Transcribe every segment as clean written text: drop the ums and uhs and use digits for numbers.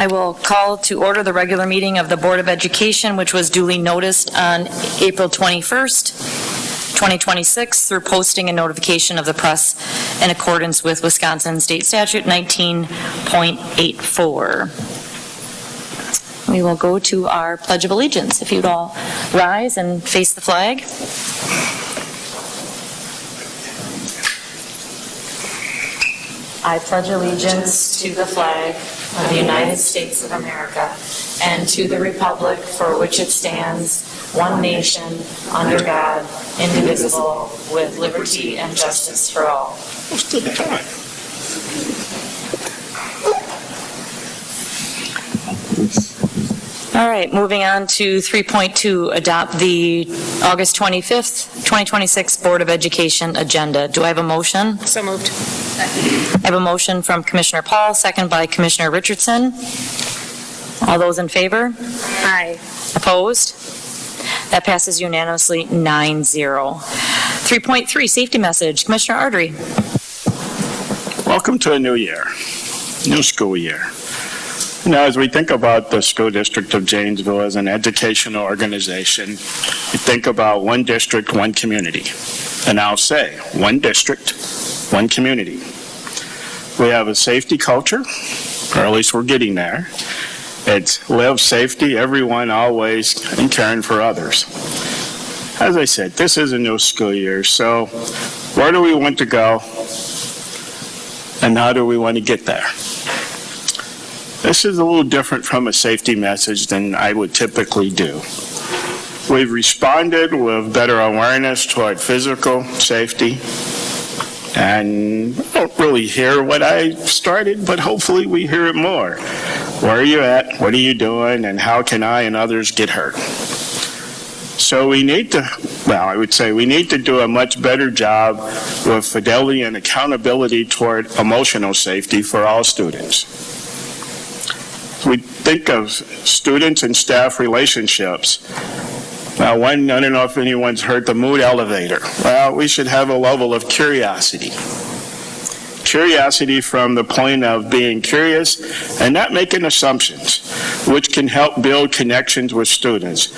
I will call to order the regular meeting of the Board of Education, which was duly noticed on April 21st, 2026, through posting and notification of the press in accordance with Wisconsin State Statute 19.84. We will go to our Pledge of Allegiance. If you'd all rise and face the flag. I pledge allegiance to the flag of the United States of America and to the republic for which it stands, one nation, under God, indivisible, with liberty and justice for all. All right, moving on to 3.2, adopt the August 25th, 2026 Board of Education agenda. Do I have a motion? So moved. I have a motion from Commissioner Paul, second by Commissioner Richardson. All those in favor? Aye. Opposed? That passes unanimously 9-0. 3.3, safety message. Commissioner Ardrey. Welcome to a new year, new school year. Now, as we think about the school district of Janesville as an educational organization, we think about one district, one community. And I'll say, one district, one community. We have a safety culture, or at least we're getting there. It's live safety, everyone always, and caring for others. As I said, this is a new school year, so where do we want to go, and how do we want to get there? This is a little different from a safety message than I would typically do. We've responded with better awareness toward physical safety, and I don't really hear what I started, but hopefully we hear it more. Where are you at? What are you doing? And how can I and others get hurt? So we need to, I would say we need to do a much better job with fidelity and accountability toward emotional safety for all students. We think of students and staff relationships. Now, I don't know if anyone's heard the mood elevator. Well, we should have a level of curiosity. Curiosity from the point of being curious and not making assumptions, which can help build connections with students.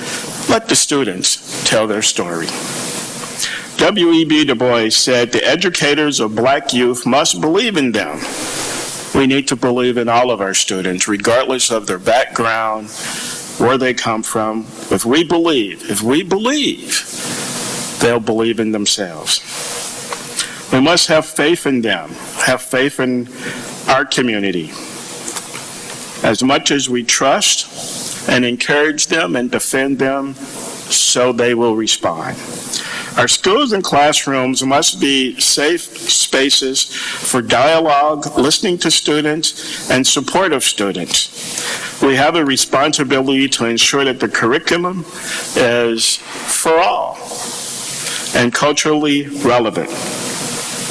Let the students tell their story. W.E.B. Du Bois said, "The educators of black youth must believe in them." We need to believe in all of our students, regardless of their background, where they come from. If we believe, they'll believe in themselves. We must have faith in them, have faith in our community. As much as we trust and encourage them and defend them, so they will respond. Our schools and classrooms must be safe spaces for dialogue, listening to students, and support of students. We have a responsibility to ensure that the curriculum is for all and culturally relevant.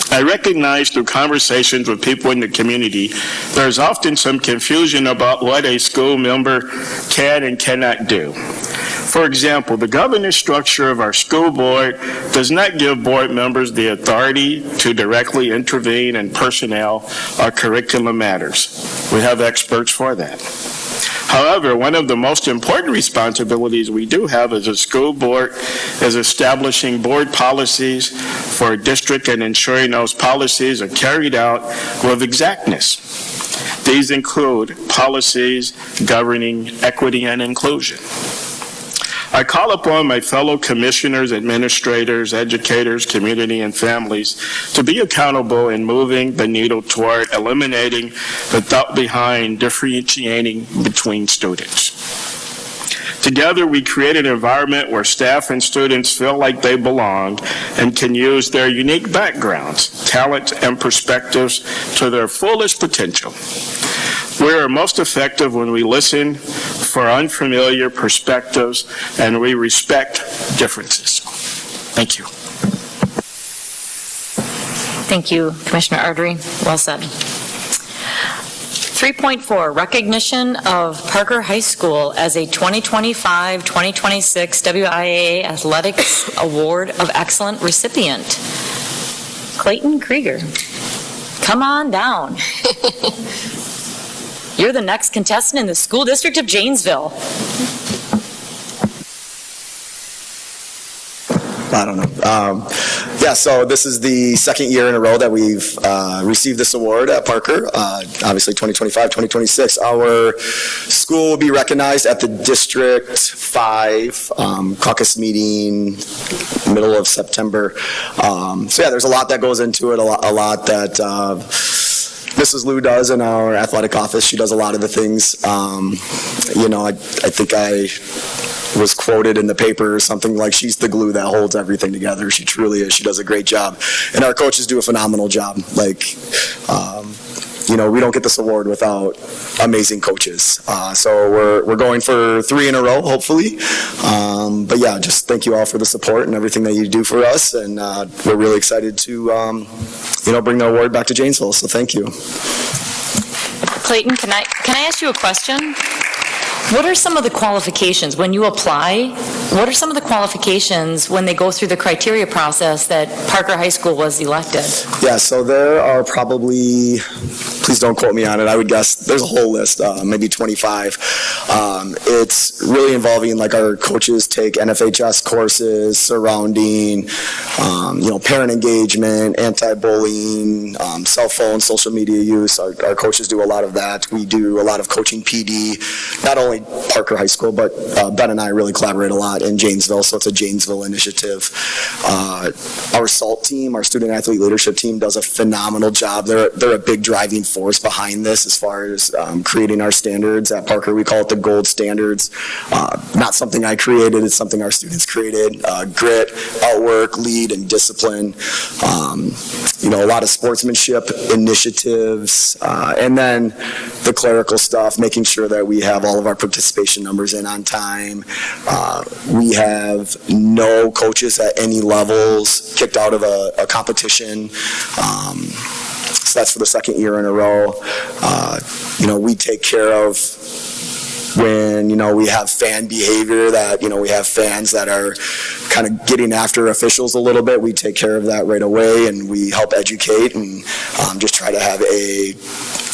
I recognize through conversations with people in the community, there's often some confusion about what a school member can and cannot do. For example, the governance structure of our school board does not give board members the authority to directly intervene in personnel or curriculum matters. We have experts for that. However, one of the most important responsibilities we do have as a school board is establishing board policies for a district and ensuring those policies are carried out with exactness. These include policies governing equity and inclusion. I call upon my fellow commissioners, administrators, educators, community, and families to be accountable in moving the needle toward eliminating the thought behind differentiating between students. Together, we create an environment where staff and students feel like they belong and can use their unique backgrounds, talents, and perspectives to their fullest potential. We are most effective when we listen for unfamiliar perspectives and we respect differences. Thank you. Thank you, Commissioner Ardrey. Well said. 3.4, recognition of Parker High School as a 2025-2026 WIAA Athletics Award of Excellent recipient. Clayton Krieger, come on down. you're the next contestant in the School District of Janesville. I don't know. Yeah, so this is the second year in a row that we've received this award at Parker. Obviously 2025, 2026. Our school will be recognized at the District 5 caucus meeting, middle of September. So yeah, there's a lot that goes into it, a lot that Mrs. Lou does in our athletic office. She does a lot of the things. You know, I think I was quoted in the paper or something like, she's the glue that holds everything together. She truly is. She does a great job. And our coaches do a phenomenal job. Like, you know, we don't get this award without amazing coaches. So we're going for 3 in a row, hopefully. But yeah, just thank you all for the support and everything that you do for us. And we're really excited to, you know, bring the award back to Janesville. So thank you. Clayton, can I ask you a question? What are some of the qualifications when you apply? What are some of the qualifications when they go through the criteria process that Parker High School was elected? Yeah, so there are probably, please don't quote me on it, I would guess there's a whole list, maybe 25. It's really involving, like, our coaches take NFHS courses surrounding, you know, parent engagement, anti-bullying, cell phone, social media use. Our coaches do a lot of that. We do a lot of coaching PD, not only Parker High School, but Ben and I really collaborate a lot in Janesville, so it's a Janesville initiative. Our SALT team, our student athlete leadership team, does a phenomenal job. They're a big driving force behind this as far as creating our standards. At Parker, we call it the gold standards. Not something I created, it's something our students created. Grit, outwork, lead, and discipline. You know, a lot of sportsmanship initiatives. And then the clerical stuff, making sure that we have all of our participation numbers in on time. We have no coaches at any levels kicked out of a competition. So that's for the second year in a row. You know, we take care of when, you know, we have fan behavior that, you know, we have fans that are kind of getting after officials a little bit. We take care of that right away, and we help educate and just try to have a,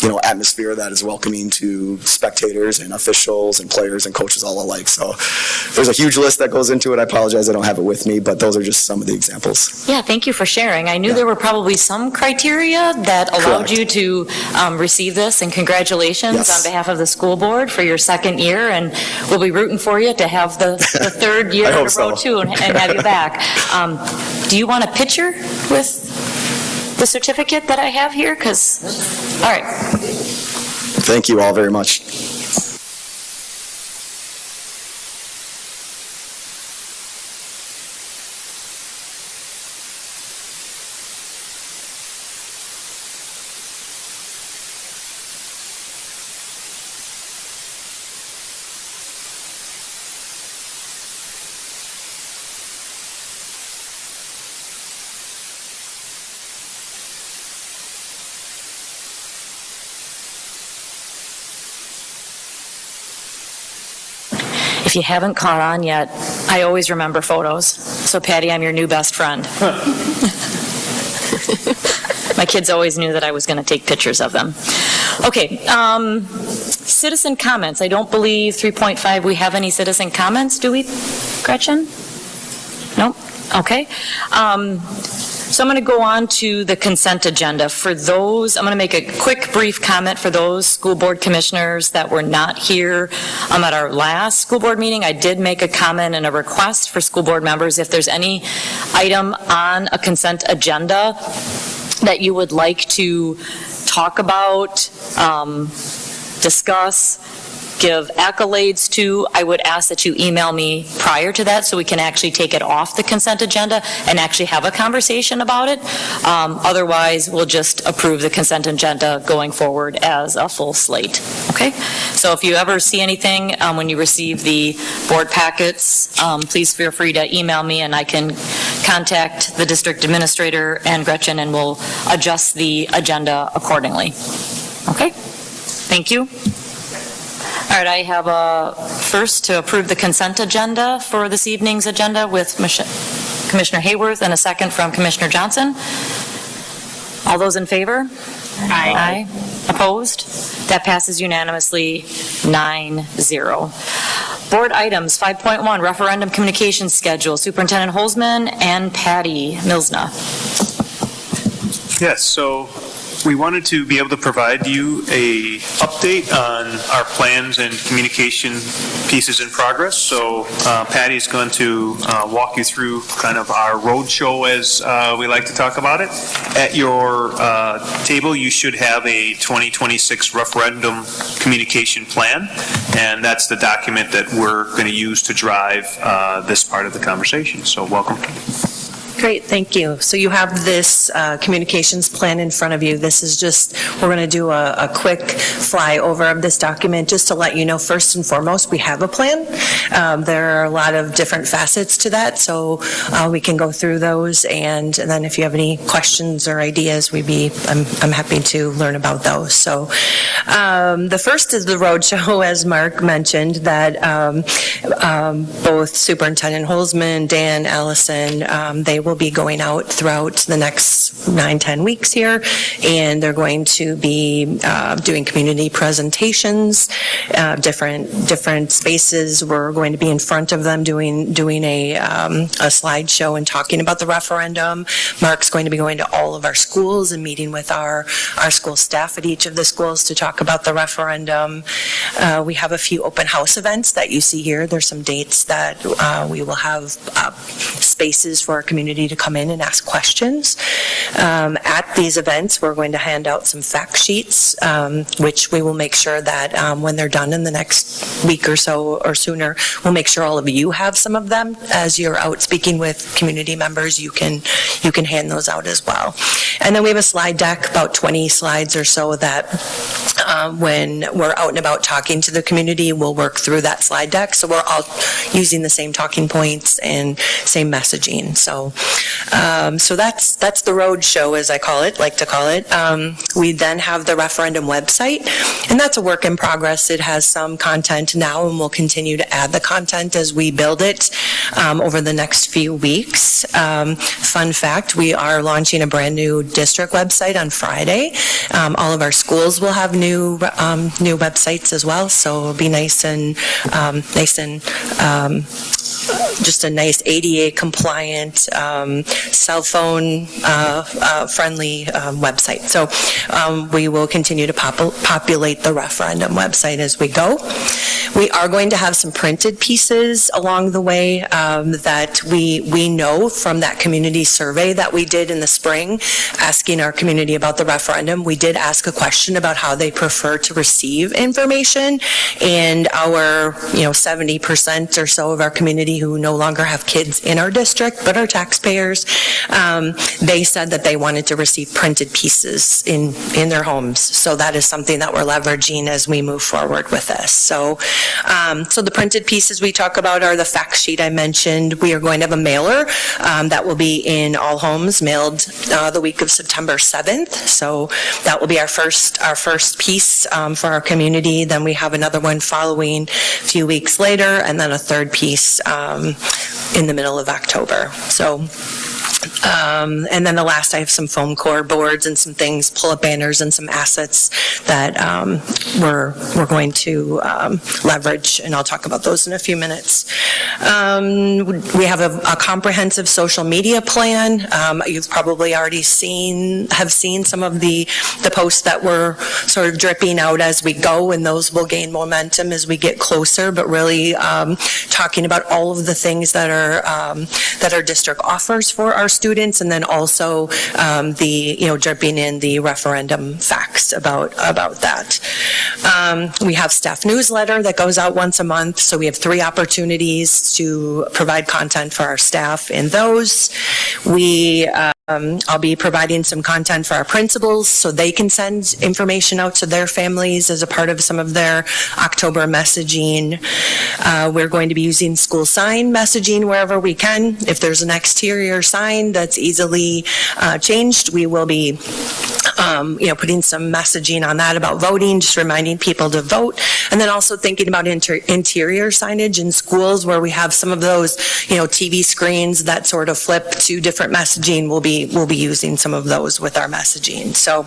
you know, atmosphere that is welcoming to spectators and officials and players and coaches all alike. So there's a huge list that goes into it. I apologize I don't have it with me, but those are just some of the examples. Yeah, thank you for sharing. I knew there were probably some criteria that allowed Correct. you to receive this, and congratulations Yes. on behalf of the school board for your second year, and we'll be rooting for you to have the third year I in a hope row so. too, and have you back. Do you want a picture with the certificate that I have here? All right. Thank you all very much. If you haven't caught on yet, I always remember photos. So Patty, I'm your new best friend. My kids always knew that I was going to take pictures of them. Okay, citizen comments. I don't believe 3.5 we have any citizen comments, do we, Gretchen? Nope. Okay. So I'm going to go on to the consent agenda. For those, I'm going to make a quick, brief comment for those school board commissioners that were not here at our last school board meeting. I did make a comment and a request for school board members if there's any item on a consent agenda that you would like to talk about, discuss, give accolades to, I would ask that you email me prior to that so we can actually take it off the consent agenda and actually have a conversation about it. Otherwise, we'll just approve the consent agenda going forward as a full slate. Okay? So if you ever see anything when you receive the board packets, please feel free to email me and I can contact the district administrator and Gretchen and we'll adjust the agenda accordingly. Okay? Thank you. All right, I have a first to approve the consent agenda for this evening's agenda with Commissioner Hayworth and a second from Commissioner Johnson. All those in favor? Aye. Opposed? That passes unanimously, 9-0. Board items, 5.1, referendum communication schedule. Superintendent Holzman and Patty Milsna. Yes, so we wanted to be able to provide you a update on our plans and communication pieces in progress. So Patty's going to walk you through kind of our roadshow, as we like to talk about it. At your table, you should have a 2026 referendum communication plan, and that's the document that we're going to use to drive this part of the conversation. So welcome. Great, thank you. So you have this communications plan in front of you. This is just, we're going to do a quick flyover of this document just to let you know, first and foremost, we have a plan. There are a lot of different facets to that, so we can go through those, and then if you have any questions or ideas, I'm happy to learn about those. So the first is the roadshow, as Mark mentioned, that both Superintendent Holzman, Dan, Allison, they will be going out throughout the next 9-10 weeks here, and they're going to be doing community presentations, different spaces. We're going to be in front of them doing a slideshow and talking about the referendum. Mark's going to be going to all of our schools and meeting with our school staff at each of the schools to talk about the referendum. We have a few open house events that you see here. There's some dates that we will have spaces for our community to come in and ask questions. At these events, we're going to hand out some fact sheets, which we will make sure that when they're done in the next week or so or sooner, we'll make sure all of you have some of them. As you're out speaking with community members, you can hand those out as well. And then we have a slide deck, about 20 slides or so, that when we're out and about talking to the community, we'll work through that slide deck. So we're all using the same talking points and same messaging. So that's the road show, as I like to call it. We then have the referendum website, and that's a work in progress. It has some content now, and we'll continue to add the content as we build it over the next few weeks. Fun fact, we are launching a brand new district website on Friday. All of our schools will have new websites as well, so it'll be nice and just a nice ADA compliant, cell phone friendly website. So we will continue to populate the referendum website as we go. We are going to have some printed pieces along the way that we know from that community survey that we did in the spring, asking our community about the referendum. We did ask a question about how they prefer to receive information, and our 70% or so of our community who no longer have kids in our district but are taxpayers, they said that they wanted to receive printed pieces in their homes. So that is something that we're leveraging as we move forward with this. So the printed pieces we talk about are the fact sheet I mentioned. We are going to have a mailer that will be in all homes, mailed the week of September 7th. So that will be our first piece for our community. Then we have another one following a few weeks later, and then a third piece in the middle of October. So and then the last, I have some foam core boards and some things, pull-up banners and some assets that we're going to leverage, and I'll talk about those in a few minutes. We have a comprehensive social media plan. You've probably already have seen some of the posts that we're sort of dripping out as we go, and those will gain momentum as we get closer, but really talking about all of the things that our district offers for our students, and then also dripping in the referendum facts about that. We have staff newsletter that goes out once a month, so we have 3 opportunities to provide content for our staff in those. I'll be providing some content for our principals so they can send information out to their families as a part of some of their October messaging. We're going to be using school sign messaging wherever we can. If there's an exterior sign that's easily changed, we will be putting some messaging on that about voting, just reminding people to vote. And then also thinking about interior signage in schools where we have some of those, TV screens that sort of flip to different messaging. We'll be using some of those with our messaging. So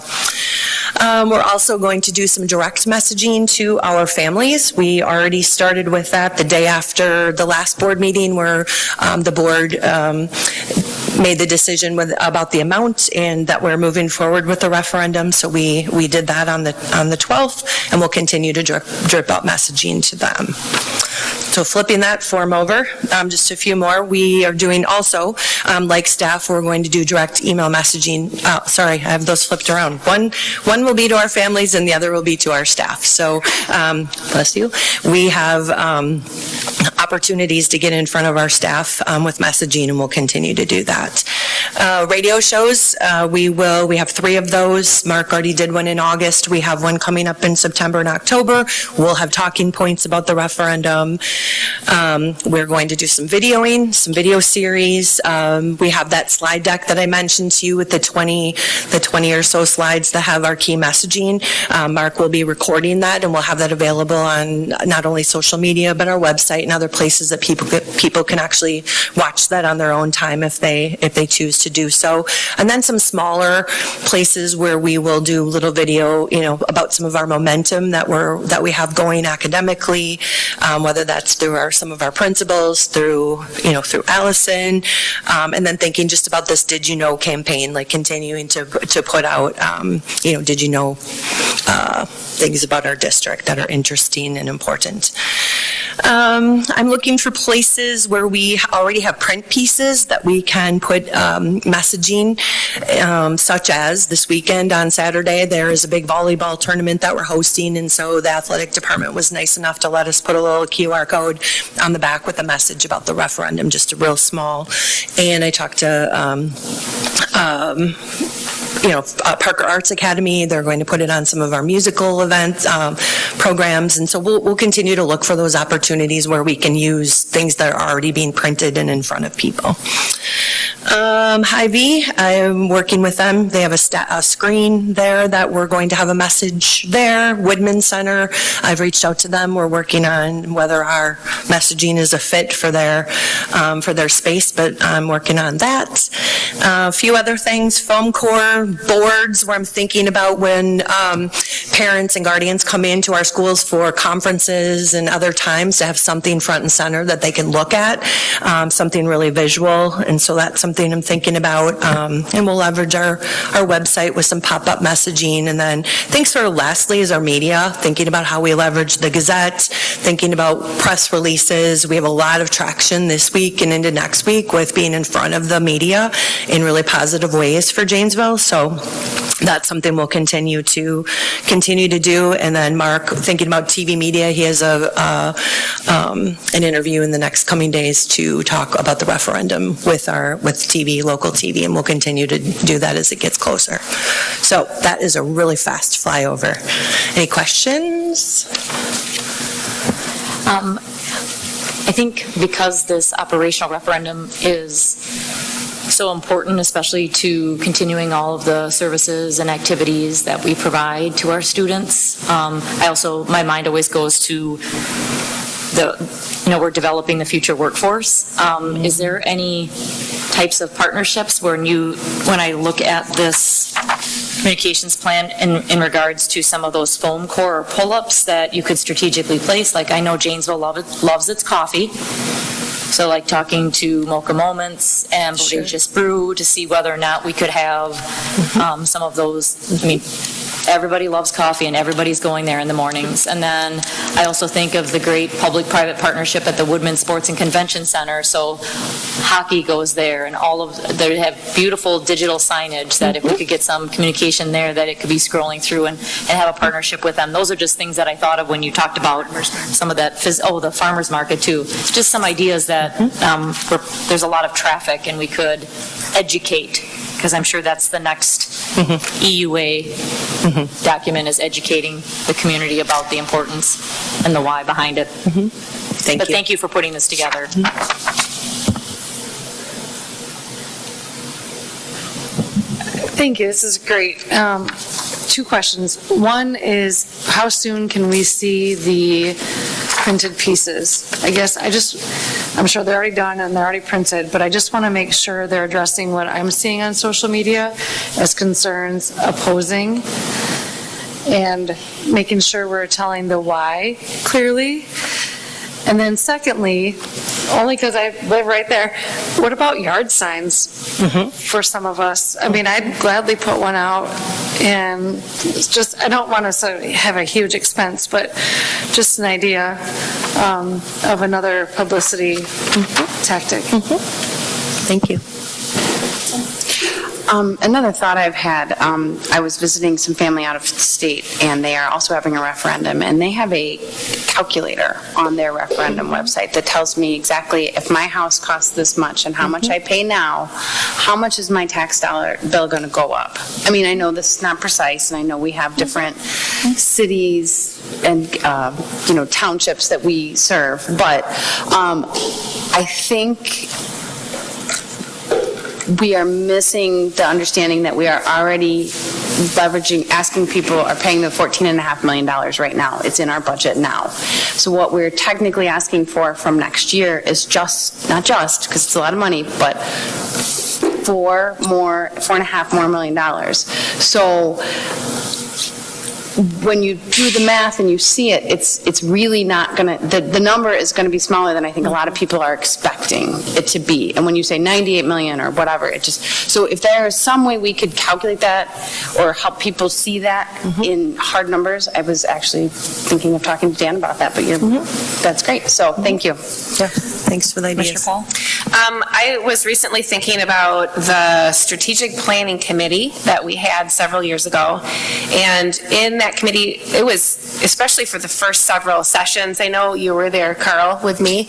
We're also going to do some direct messaging to our families. We already started with that the day after the last board meeting where the board made the decision about the amount and that we're moving forward with the referendum. So we did that on the 12th, and we'll continue to drip out messaging to them. So flipping that form over, just a few more. We are doing also, like staff, we're going to do direct email messaging. Sorry, I have those flipped around. One will be to our families and the other will be to our staff. So, bless you. We have opportunities to get in front of our staff with messaging, and we'll continue to do that. Radio shows, we have 3 of those. Mark already did one in August. We have one coming up in September and October. We'll have talking points about the referendum. We're going to do some videoing, some video series. We have that slide deck that I mentioned to you with the 20 or so slides that have our key messaging. Mark will be recording that, and we'll have that available on not only social media, but our website and other places that people can actually watch that on their own time if they choose to do so. And then some smaller places where we will do little video, about some of our momentum that we have going academically, whether that's through some of our principals, through Allison, and then thinking just about this Did You Know campaign, like continuing to put out, did you know things about our district that are interesting and important. I'm looking for places where we already have print pieces that we can put messaging, such as this weekend on Saturday, there is a big volleyball tournament that we're hosting, and so the athletic department was nice enough to let us put a little QR code on the back with a message about the referendum, just a real small. And I talked to Parker Arts Academy. They're going to put it on some of our musical events, programs, and so we'll continue to look for those opportunities where we can use things that are already being printed and in front of people. Hy-Vee, I'm working with them. They have a screen there that we're going to have a message there. Woodman Center, I've reached out to them. We're working on whether our messaging is a fit for their space, but I'm working on that. A few other things, foam core boards, where I'm thinking about when parents and guardians come into our schools for conferences and other times to have something front and center that they can look at, something really visual, and so that's something I'm thinking about, and we'll leverage our website with some pop-up messaging. And then things sort of lastly is our media, thinking about how we leverage the Gazette, thinking about press releases. We have a lot of traction this week and into next week with being in front of the media in really positive ways for Janesville, so that's something we'll continue to do. And then Mark, thinking about TV media, he has an interview in the next coming days to talk about the referendum with TV, local TV, and we'll continue to do that as it gets closer. So that is a really fast flyover. Any questions? I think because this operational referendum is so important, especially to continuing all of the services and activities that we provide to our students. My mind always goes to we're developing the future workforce. Is there any types of partnerships when I look at this communications plan in regards to some of those foam core or pull-ups that you could strategically place? Like, I know Janesville loves its coffee. So like talking to Mocha Moments and Bodacious Brew to see whether or not we could have some of those. I mean, everybody loves coffee and everybody's going there in the mornings. And then I also think of the great public-private partnership at the Woodman Sports and Convention Center. So hockey goes there, and they have beautiful digital signage that if we could get some communication there, that it could be scrolling through and have a partnership with them. Those are just things that I thought of when you talked about some of that, the farmer's market too. Just some ideas that where there's a lot of traffic and we could educate, because I'm sure that's the next EUA document, is educating the community about the importance and the why behind it. Thank you for putting this together. Thank you. This is great. 2 questions. One is, how soon can we see the printed pieces? I guess I'm sure they're already done and they're already printed, but I just want to make sure they're addressing what I'm seeing on social media as concerns opposing and making sure we're telling the why clearly. And then secondly, only because I live right there, what about yard signs for some of us? I mean, I'd gladly put one out, and it's just, I don't want to have a huge expense, but just an idea of another publicity tactic. Thank you. Another thought I've had, I was visiting some family out of state, and they are also having a referendum, and they have a calculator on their referendum website that tells me exactly if my house costs this much and how much I pay now, how much is my tax bill going to go up? I mean, I know this is not precise, and I know we have different cities and, townships that we serve, but I think we are missing the understanding that we are already leveraging, asking people are paying the $14.5 million right now. It's in our budget now. So what we're technically asking for from next year is not just, because it's a lot of money, but $4.5 million. So when you do the math and you see it, it's really not going to, the number is going to be smaller than I think a lot of people are expecting it to be. And when you say 98 million or whatever, it just, so if there is some way we could calculate that or help people see that in hard numbers, I was actually thinking of talking to Dan about that, but that's great. So thank you. Yeah, thanks for the ideas. Commissioner Paul? I was recently thinking about the strategic planning committee that we had several years ago. And in that committee, it was, especially for the first several sessions, I know you were there, Carl, with me.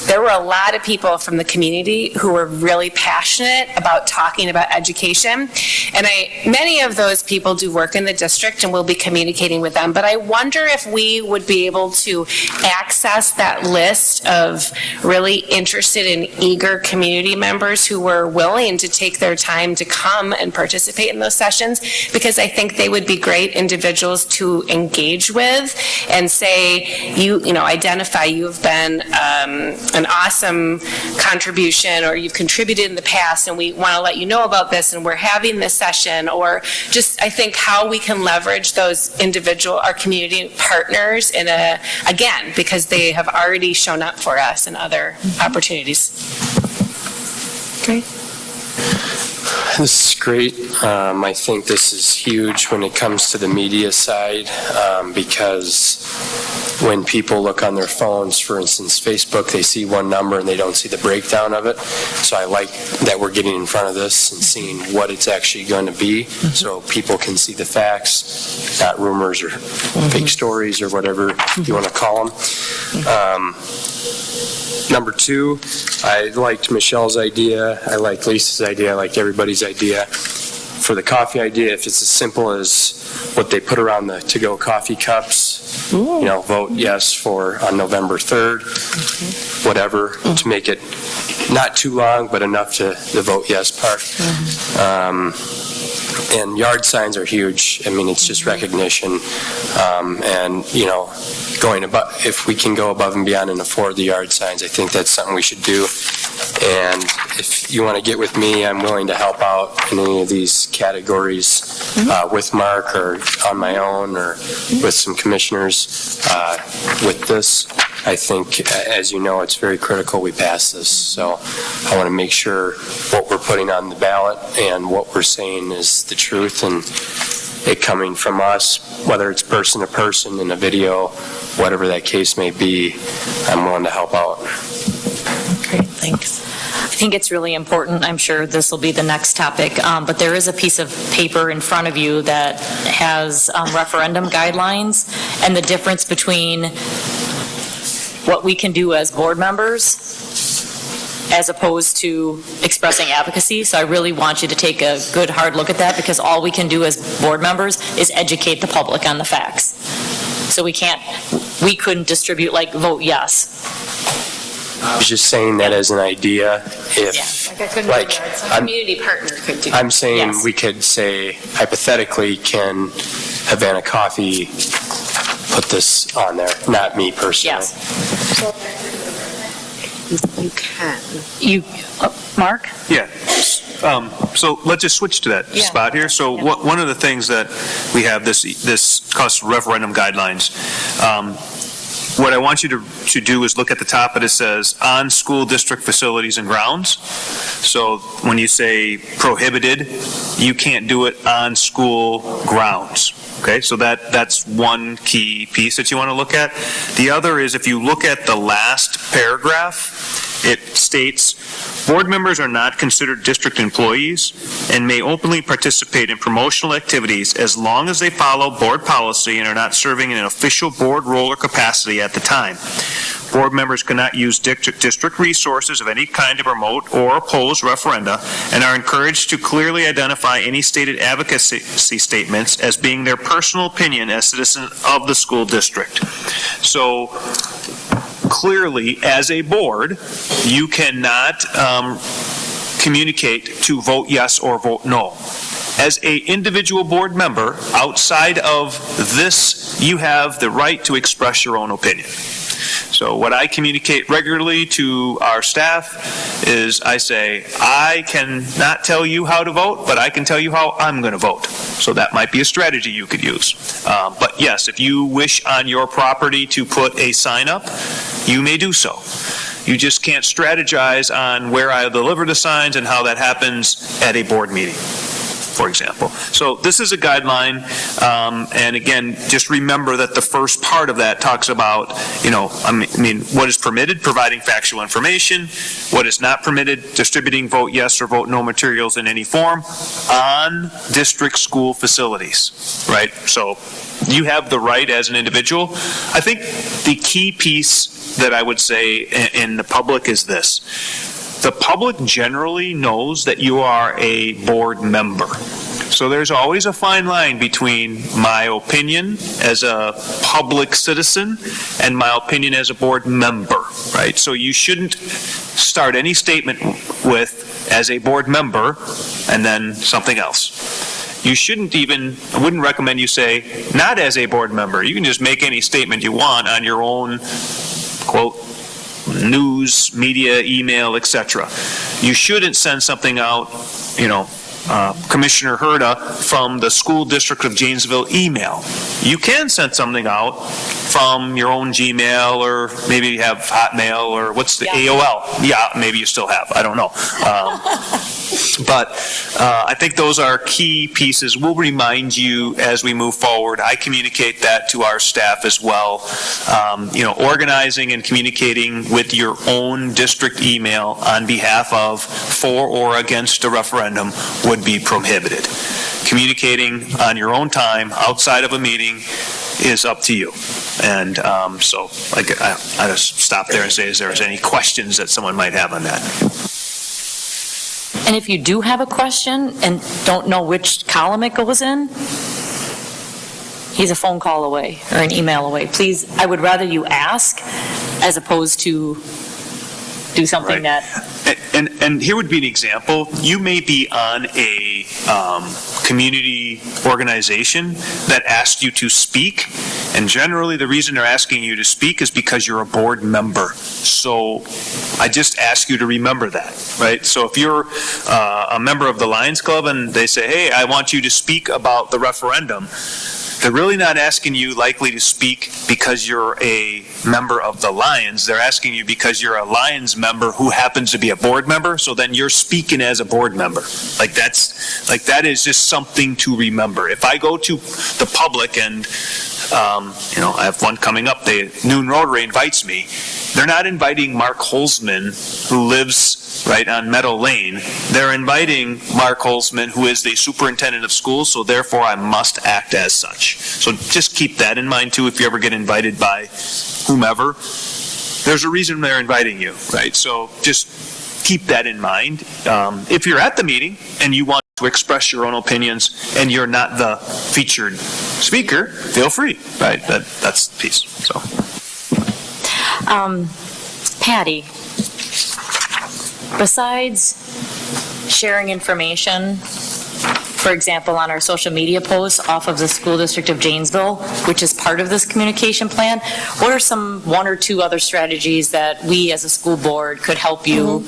There were a lot of people from the community who were really passionate about talking about education. And many of those people do work in the district, and we'll be communicating with them. But I wonder if we would be able to access that list of really interested and eager community members who were willing to take their time to come and participate in those sessions, because I think they would be great individuals to engage with and say, identify you've been an awesome contribution, or you've contributed in the past, and we want to let you know about this, and we're having this session, or just, I think, how we can leverage those our community partners again, because they have already shown up for us in other opportunities. Great. This is great. I think this is huge when it comes to the media side, because when people look on their phones, for instance, Facebook, they see one number and they don't see the breakdown of it. So I like that we're getting in front of this and seeing what it's actually going to be, so people can see the facts, not rumors or fake stories or whatever you want to call them. Number two, I liked Michelle's idea. I liked Lisa's idea. I liked everybody's idea. For the coffee idea, if it's as simple as what they put around the to-go coffee cups, vote yes on November 3rd, whatever, to make it not too long, but enough to the vote yes part. And yard signs are huge. I mean, it's just recognition. Going above, if we can go above and beyond and afford the yard signs, I think that's something we should do. And if you want to get with me, I'm willing to help out in any of these categories with Mark or on my own or with some commissioners with this. I think, as you know, it's very critical we pass this. So I want to make sure what we're putting on the ballot and what we're saying is the truth, and it coming from us, whether it's person to person in a video, whatever that case may be, I'm willing to help out. Great, thanks. I think it's really important. I'm sure this will be the next topic, but there is a piece of paper in front of you that has referendum guidelines and the difference between what we can do as board members as opposed to expressing advocacy. So I really want you to take a good hard look at that, because all we can do as board members is educate the public on the facts. So we couldn't distribute vote yes. I was just saying that as an idea. Community partner could do. I'm saying Yes. we could say, hypothetically, can Havana Coffee put this on there? Not me personally. Yes. You can. Mark? Yeah. So let's just switch to that Yeah. spot here. So one of the things that we have, this cost referendum guidelines, what I want you to do is look at the top, and it says, on school district facilities and grounds. So when you say prohibited, you can't do it on school grounds. Okay, so that's one key piece that you want to look at. The other is, if you look at the last paragraph, it states, board members are not considered district employees and may openly participate in promotional activities as long as they follow board policy and are not serving in an official board role or capacity at the time. Board members cannot use district resources of any kind to promote or oppose referenda and are encouraged to clearly identify any stated advocacy statements as being their personal opinion as citizens of the school district. So clearly, as a board, you cannot communicate to vote yes or vote no. As an individual board member, outside of this, you have the right to express your own opinion. So what I communicate regularly to our staff is I say, I cannot tell you how to vote, but I can tell you how I'm going to vote. So that might be a strategy you could use. But yes, if you wish on your property to put a sign up, you may do so. You just can't strategize on where I deliver the signs and how that happens at a board meeting, for example. So this is a guideline, and again, just remember that the first part of that talks about, what is permitted, providing factual information, what is not permitted, distributing vote yes or vote no materials in any form on district school facilities, right? So you have the right as an individual. I think the key piece that I would say in the public is this. The public generally knows that you are a board member. So there's always a fine line between my opinion as a public citizen and my opinion as a board member, right? So you shouldn't start any statement with, as a board member, and then something else. You shouldn't even, I wouldn't recommend you say, not as a board member. You can just make any statement you want on your own, quote, news, media, email, etc. You shouldn't send something out, Commissioner Herda from the school district of Janesville email. You can send something out from your own Gmail, or maybe you have Hotmail, or what's the AOL? Yeah, maybe you still have. I don't know. But I think those are key pieces. We'll remind you as we move forward. I communicate that to our staff as well. Organizing and communicating with your own district email on behalf of, for or against a referendum would be prohibited. Communicating on your own time outside of a meeting is up to you. And I just stop there and say, is there any questions that someone might have on that? And if you do have a question and don't know which column it goes in, he's a phone call away or an email away. Please, I would rather you ask as opposed to do something Right. that... And here would be an example. You may be on a community organization that asked you to speak, and generally the reason they're asking you to speak is because you're a board member. So I just ask you to remember that, right? So if you're a member of the Lions Club and they say, hey, I want you to speak about the referendum, they're really not asking you likely to speak because you're a member of the Lions. They're asking you because you're a Lions member who happens to be a board member, so then you're speaking as a board member. That is just something to remember. If I go to the public and, I have one coming up, the Noon Rotary invites me, they're not inviting Mark Holzman, who lives right on Meadow Lane. They're inviting Mark Holzman, who is the superintendent of schools, so therefore I must act as such. So just keep that in mind too if you ever get invited by whomever. There's a reason they're inviting you, right? So just keep that in mind. If you're at the meeting and you want to express your own opinions and you're not the featured speaker, feel free, right? That's the piece, so. Patty, besides sharing information For example, on our social media posts off of the School District of Janesville, which is part of this communication plan, what are some one or two other strategies that we as a school board could help you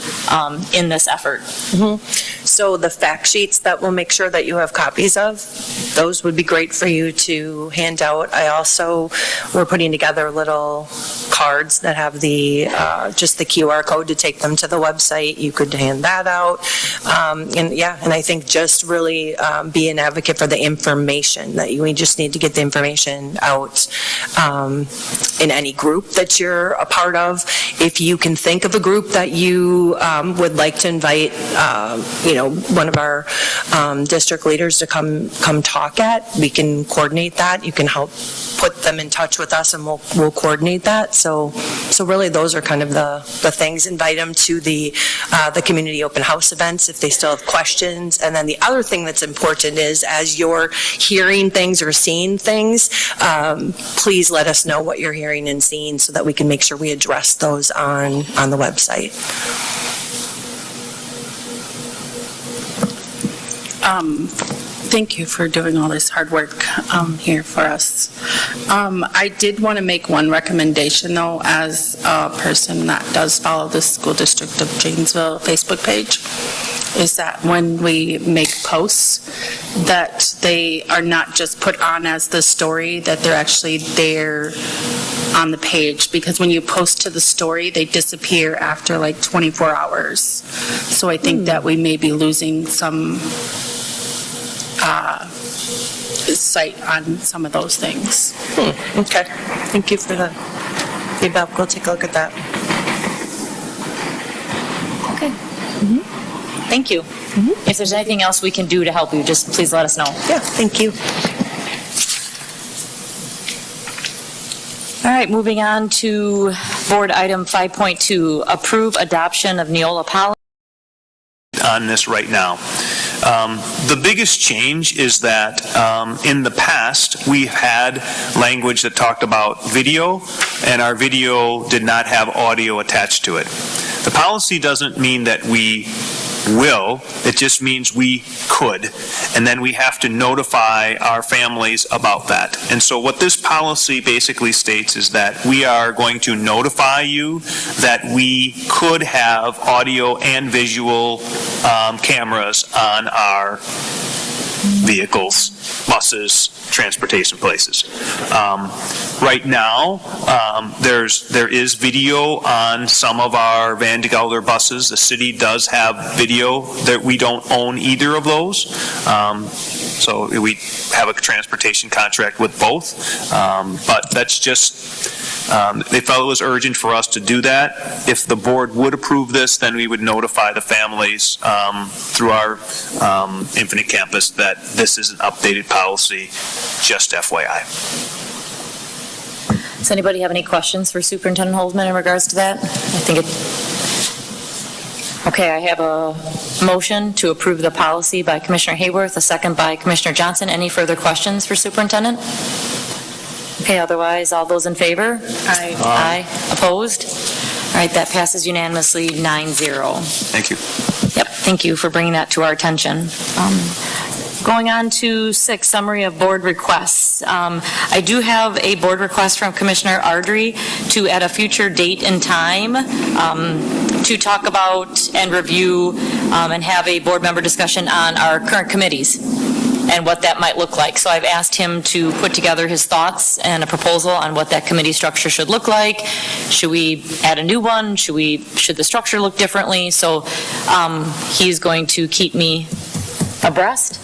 in this effort? So the fact sheets that we'll make sure that you have copies of, those would be great for you to hand out. We're putting together little cards that have just the QR code to take them to the website. You could hand that out. And I think just really be an advocate for the information, we just need to get the information out in any group that you're a part of. If you can think of a group that you would like to invite, one of our district leaders to come talk at, we can coordinate that. You can help put them in touch with us, and we'll coordinate that. So really, those are kind of the things. Invite them to the community open house events if they still have questions. And then the other thing that's important is, as you're hearing things or seeing things, please let us know what you're hearing and seeing so that we can make sure we address those on the website. Thank you for doing all this hard work here for us. I did want to make one recommendation, though, as a person that does follow the School District of Janesville Facebook page, is that when we make posts, that they are not just put on as the story, that they're actually there on the page, because when you post to the story, they disappear after like 24 hours. So I think that we may be losing some sight on some of those things. Okay. Thank you for the feedback. We'll take a look at that. Okay. Thank you. If there's anything else we can do to help you, just please let us know. Yeah, thank you. All right, moving on to board item 5.2, approve adoption of Neola policy. On this right now. The biggest change is that in the past, we've had language that talked about video, and our video did not have audio attached to it. The policy doesn't mean that we will, it just means we could, and then we have to notify our families about that. And so what this policy basically states is that we are going to notify you that we could have audio and visual cameras on our vehicles, buses, transportation places. Right now, there is video on some of our Van de Gelder buses. The city does have video. That we don't own either of those. So we have a transportation contract with both. But that's just, they felt it was urgent for us to do that. If the board would approve this, then we would notify the families through our Infinite Campus that this is an updated policy, just FYI. Does anybody have any questions for Superintendent Holzman in regards to that? Okay, I have a motion to approve the policy by Commissioner Hayworth, a second by Commissioner Johnson. Any further questions for Superintendent? Okay, otherwise, all those in favor? Aye. Aye. Opposed? All right, that passes unanimously 9-0. Thank you. Yep, thank you for bringing that to our attention. Going on to 6, summary of board requests. I do have a board request from Commissioner Ardrey to, at a future date and time, to talk about and review and have a board member discussion on our current committees and what that might look like. So I've asked him to put together his thoughts and a proposal on what that committee structure should look like. Should we add a new one? Should the structure look differently? So he's going to keep me abreast.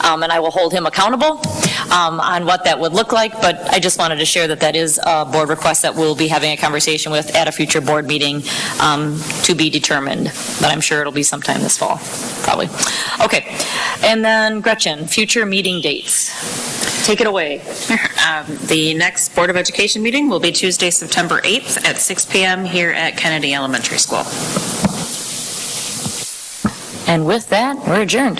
And I will hold him accountable on what that would look like, but I just wanted to share that that is a board request that we'll be having a conversation with at a future board meeting to be determined, but I'm sure it'll be sometime this fall, probably. Okay, and then Gretchen, future meeting dates. Take it away. The next Board of Education meeting will be Tuesday, September 8th at 6 p.m. here at Kennedy Elementary School. And with that, we're adjourned.